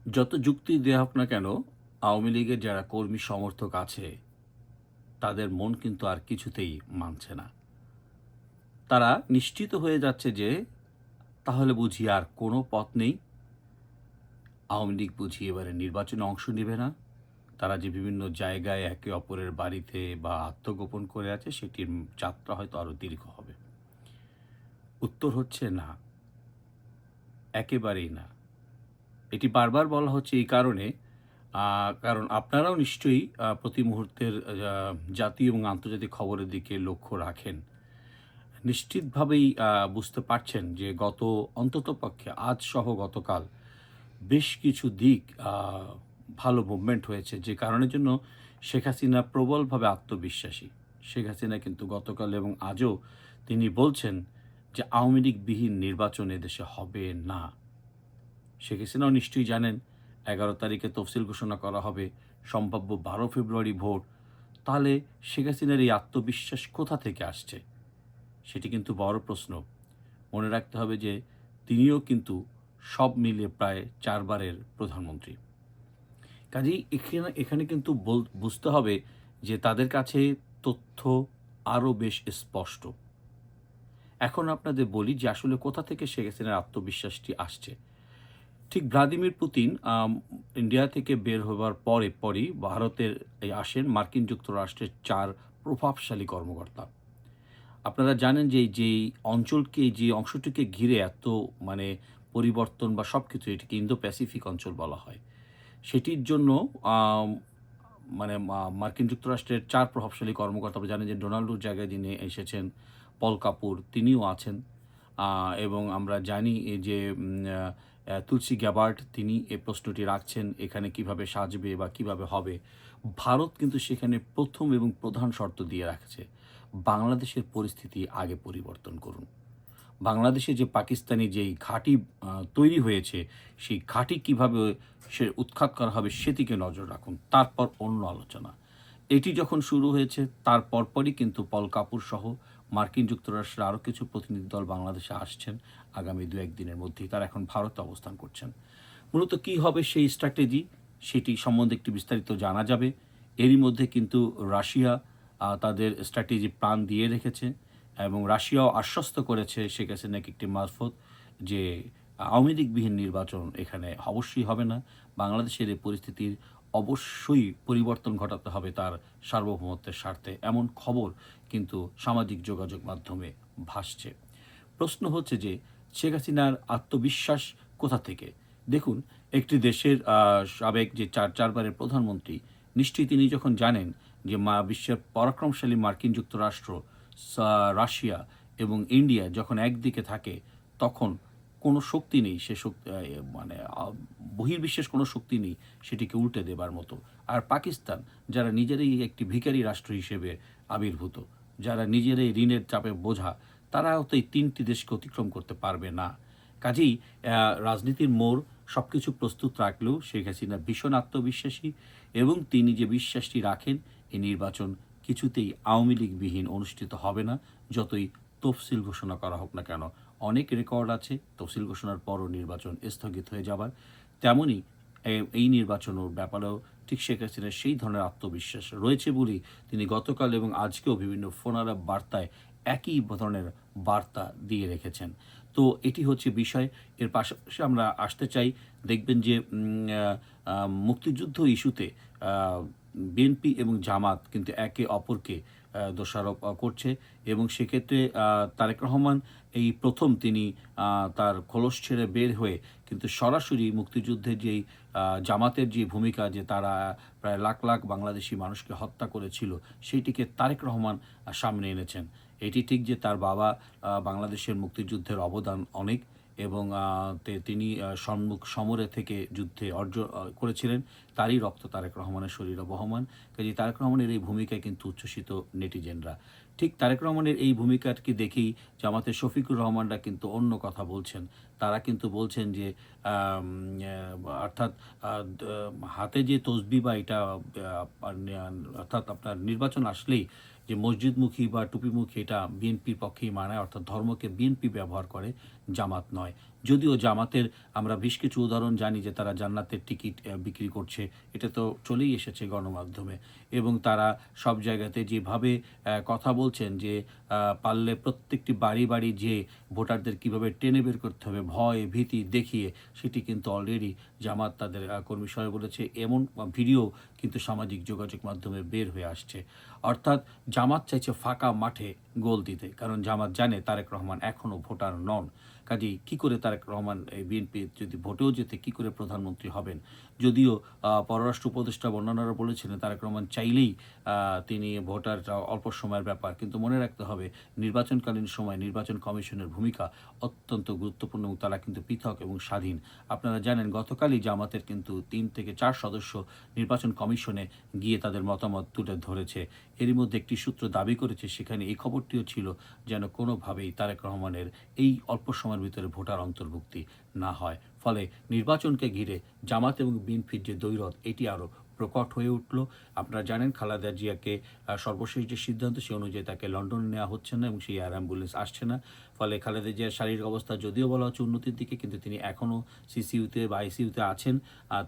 যত যুক্তি দেয়া হোক না কেন, আওয়ামী লীগের যারা কর্মী সমর্থক আছে, তাদের মন কিন্তু আর কিছুতেই মানছে না। তারা নিশ্চিত হয়ে যাচ্ছে যে, তাহলে বুঝি আর কোনো পথ নেই। আওয়ামী লীগ বুঝি এবারে নির্বাচনে অংশ নেবে না। তারা যে বিভিন্ন জায়গায় একে অপরের বাড়িতে বা আত্মগোপন করে আছে, সেটির যাত্রা হয়তো আরো দীর্ঘ হবে। উত্তর হচ্ছে না, একেবারেই না। এটি বারবার বলা হচ্ছে এই কারণে, কারণ আপনারাও নিশ্চয়ই প্রতি মুহূর্তের জাতীয় এবং আন্তর্জাতিক খবরের দিকে লক্ষ্য রাখেন। নিশ্চিতভাবেই বুঝতে পারছেন যে গত অন্ততপক্ষে আজ সহ গতকাল বেশ কিছু দিক আ ভালো মুভমেন্ট হয়েছে, যে কারণের জন্য শেখ হাসিনা প্রবলভাবে আত্মবিশ্বাসী। শেখ হাসিনা কিন্তু গতকাল এবং আজও তিনি বলছেন যে আওয়ামী লীগবিহীন নির্বাচন এদেশে হবে না। শেখ হাসিনাও নিশ্চয়ই জানেন ১১ তারিখে তফসিল ঘোষণা করা হবে, সম্ভাব্য ১২ ফেব্রুয়ারি ভোট। তাহলে শেখ হাসিনার এই আত্মবিশ্বাস কোথা থেকে আসছে? সেটি কিন্তু বড় প্রশ্ন। মনে রাখতে হবে যে তিনিও কিন্তু সব মিলিয়ে প্রায় ৪ বারের প্রধানমন্ত্রী। কাজেই এখানে কিন্তু বুঝতে হবে যে তাদের কাছে তথ্য আরও বেশ স্পষ্ট। এখন আপনাদের বলি যে আসলে কোথা থেকে শেখ হাসিনার আত্মবিশ্বাসটি আসছে। ঠিক ভ্লাদিমির পুতিন ইন্ডিয়া থেকে বের হবার পরই ভারতের আসেন মার্কিন যুক্তরাষ্ট্রের ৪ প্রভাবশালী কর্মকর্তা। আপনারা জানেন যে যেই অঞ্চলকে, যে অংশটিকে ঘিরে এত মানে পরিবর্তন বা সবকিছু, এটিকে ইন্দো প্যাসিফিক অঞ্চল বলা হয়। সেটির জন্য আম মানে মার্কিন যুক্তরাষ্ট্রের ৪ প্রভাবশালী কর্মকর্তা, আপনি জানেন যে ডোনাল্ডোর জায়গায় যিনি এসেছেন পল কাপুর, তিনিও আছেন। এবং আমরা জানি এই যে তুলসী গ্যাবার্ড, তিনি এই প্রশ্নটি রাখছেন এখানে কিভাবে সাজবে বা কিভাবে হবে। ভারত কিন্তু সেখানে ১ম এবং প্রধান শর্ত দিয়ে রাখছে, বাংলাদেশের পরিস্থিতি আগে পরিবর্তন করুন। বাংলাদেশে যে পাকিস্তানি যেই ঘাঁটি তৈরি হয়েছে, সেই ঘাঁটি কিভাবে সে উৎখাত করা হবে সেদিকে নজর রাখুন। তারপর অন্য আলোচনা। এটি যখন শুরু হয়েছে তার পরপরই কিন্তু পল কাপুর সহ মার্কিন যুক্তরাষ্ট্রের আরও কিছু প্রতিনিধি দল বাংলাদেশে আসছেন আগামী ২-১ দিনের মধ্যেই। তারা এখন ভারতে অবস্থান করছেন। মূলত কী হবে সেই স্ট্র্যাটেজি, সেটি সম্বন্ধে একটু বিস্তারিত জানা যাবে। এরই মধ্যে কিন্তু রাশিয়া তাদের স্ট্র্যাটেজি প্ল্যান দিয়ে রেখেছে এবং রাশিয়াও আশ্বস্ত করেছে শেখ হাসিনাকে একটি মারফত যে আওয়ামী লীগবিহীন নির্বাচন এখানে অবশ্যই হবে না। বাংলাদেশের এই পরিস্থিতির অবশ্যই পরিবর্তন ঘটাতে হবে তার সার্বভৌমত্বের স্বার্থে। এমন খবর কিন্তু সামাজিক যোগাযোগ মাধ্যমে ভাসছে। প্রশ্ন হচ্ছে যে শেখ হাসিনার আত্মবিশ্বাস কোথা থেকে? দেখুন, একটি দেশের সাবেক যে ৪ বারের প্রধানমন্ত্রী, নিশ্চয়ই তিনি যখন জানেন যে বিশ্বের পরাক্রমশালী মার্কিন যুক্তরাষ্ট্র, রাশিয়া এবং ইন্ডিয়া যখন একদিকে থাকে, তখন কোনো শক্তি নেই সে মানে বহির্বিশ্বের কোনো শক্তি নেই সেটিকে উল্টে দেবার মতো। আর পাকিস্তান, যারা নিজেরাই একটি ভিখারি রাষ্ট্র হিসেবে আবির্ভূত, যারা নিজেরাই ঋণের চাপে বোঝা, তারাও তো এই ৩ টি দেশকে অতিক্রম করতে পারবে না। কাজেই রাজনীতির মোড় সবকিছু প্রস্তুত রাখলেও শেখ হাসিনা ভীষণ আত্মবিশ্বাসী এবং তিনি যে বিশ্বাসটি রাখেন, এই নির্বাচন কিছুতেই আওয়ামী লীগবিহীন অনুষ্ঠিত হবে না, যতই তফসিল ঘোষণা করা হোক না কেন। অনেক রেকর্ড আছে তফসিল ঘোষণার পরও নির্বাচন স্থগিত হয়ে যাবার। তেমনই এই নির্বাচনের ব্যাপারেও ঠিক শেখ হাসিনার সেই ধরনের আত্মবিশ্বাস রয়েছে বলেই তিনি গতকাল এবং আজকেও বিভিন্ন ফোনালাপ বার্তায় একই ধরনের বার্তা দিয়ে রেখেছেন। তো এটি হচ্ছে বিষয়। এর পাশাপাশি আমরা আসতে চাই, দেখবেন যে মুক্তিযুদ্ধ ইস্যুতে আ বিএনপি এবং জামাত কিন্তু একে অপরকে দোষারোপ করছে এবং সেক্ষেত্রে তারেক রহমান এই ১ম তিনি তার খোলস ছেড়ে বের হয়ে কিন্তু সরাসরি মুক্তিযুদ্ধের যেই জামাতের যে ভূমিকা, যে তারা প্রায় লাখ, লাখ বাংলাদেশী মানুষকে হত্যা করেছিল, সেইটিকে তারেক রহমান সামনে এনেছেন। এটি ঠিক যে তার বাবা বাংলাদেশের মুক্তিযুদ্ধের অবদান অনেক এবং তিনি সম্মুখ সমরে থেকে যুদ্ধে করেছিলেন। তারই রক্ত তারেক রহমানের শরীরে বহমান। কাজেই তারেক রহমানের এই ভূমিকায় কিন্তু উচ্ছ্বসিত নেটিজেনরা। ঠিক তারেক রহমানের এই ভূমিকাকে দেখেই জামাতের শফিকুর রহমানরা কিন্তু অন্য কথা বলছেন। তারা কিন্তু বলছেন যে আম অর্থাৎ আ দ হাতে যে তসবিহ বা এটা অর্থাৎ আপনার নির্বাচন আসলেই যে মসজিদমুখী বা টুপিমুখী, এটা বিএনপির পক্ষেই মানায়, অর্থাৎ ধর্মকে বিএনপি ব্যবহার করে। জামাত নয়। যদিও জামাতের আমরা বেশ কিছু উদাহরণ জানি যে তারা জান্নাতের টিকিট বিক্রি করছে। এটা তো চলেই এসেছে গণমাধ্যমে এবং তারা সব জায়গাতে যেভাবে কথা বলছেন যে পারলে প্রত্যেকটি বাড়ি, বাড়ি যেয়ে ভোটারদের কিভাবে টেনে বের করতে হবে ভয়, ভীতি দেখিয়ে, সেটি কিন্তু অলরেডি জামাত তাদের কর্মী সভায় বলেছে। এমন ভিডিও কিন্তু সামাজিক যোগাযোগ মাধ্যমে বের হয়ে আসছে। অর্থাৎ জামাত চাইছে ফাঁকা মাঠে গোল দিতে। কারণ জামাত জানে তারেক রহমান এখনও ভোটার নন। কাজেই কী করে তারেক রহমান এই বিএনপি যদি ভোটেও যেতে কী করে প্রধানমন্ত্রী হবেন? যদিও পররাষ্ট্র উপদেষ্টা বা অন্যান্যরা বলেছিলেন তারেক রহমান চাইলেই তিনি ভোটারটা অল্প সময়ের ব্যাপার। কিন্তু মনে রাখতে হবে নির্বাচনকালীন সময় নির্বাচন কমিশনের ভূমিকা অত্যন্ত গুরুত্বপূর্ণ এবং তারা কিন্তু পৃথক এবং স্বাধীন। আপনারা জানেন গতকালই জামাতের কিন্তু ৩ থেকে ৪ সদস্য নির্বাচন কমিশনে গিয়ে তাদের মতামত তুলে ধরেছে। এরই মধ্যে একটি সূত্র দাবি করেছে সেখানে এই খবরটিও ছিল যেন কোনোভাবেই তারেক রহমানের এই অল্প সময়ের ভিতরে ভোটার অন্তর্ভুক্তি না হয়। ফলে নির্বাচনকে ঘিরে জামাত এবং বিএনপির যে দ্বৈরথ এটি আরও প্রকট হয়ে উঠল। আপনারা জানেন খালেদা জিয়াকে সর্বশেষ যে সিদ্ধান্ত সে অনুযায়ী তাকে লন্ডনে নেওয়া হচ্ছে না এবং সেই এয়ার অ্যাম্বুলেন্স আসছে না। ফলে খালেদা জিয়ার শারীরিক অবস্থা যদিও বলা হচ্ছে উন্নতির দিকে, কিন্তু তিনি এখনও সিসিইউতে বা আইসিইউতে আছেন।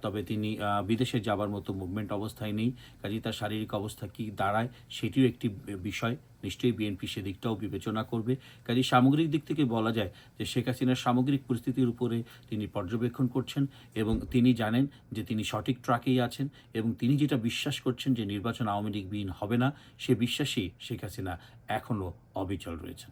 তবে তিনি বিদেশে যাবার মতো মুভমেন্ট অবস্থায় নেই। কাজেই তার শারীরিক অবস্থা কী দাঁড়ায় সেটিও একটি বিষয়। নিশ্চয়ই বিএনপি সেদিকটাও বিবেচনা করবে। কাজেই সামগ্রিক দিক থেকে বলা যায় যে শেখ হাসিনার সামগ্রিক পরিস্থিতির উপরে তিনি পর্যবেক্ষণ করছেন এবং তিনি জানেন যে তিনি সঠিক ট্র্যাকেই আছেন এবং তিনি যেটা বিশ্বাস করছেন যে নির্বাচন আওয়ামী লীগবিহীন হবে না, সে বিশ্বাসেই শেখ হাসিনা এখনও অবিচল রয়েছেন।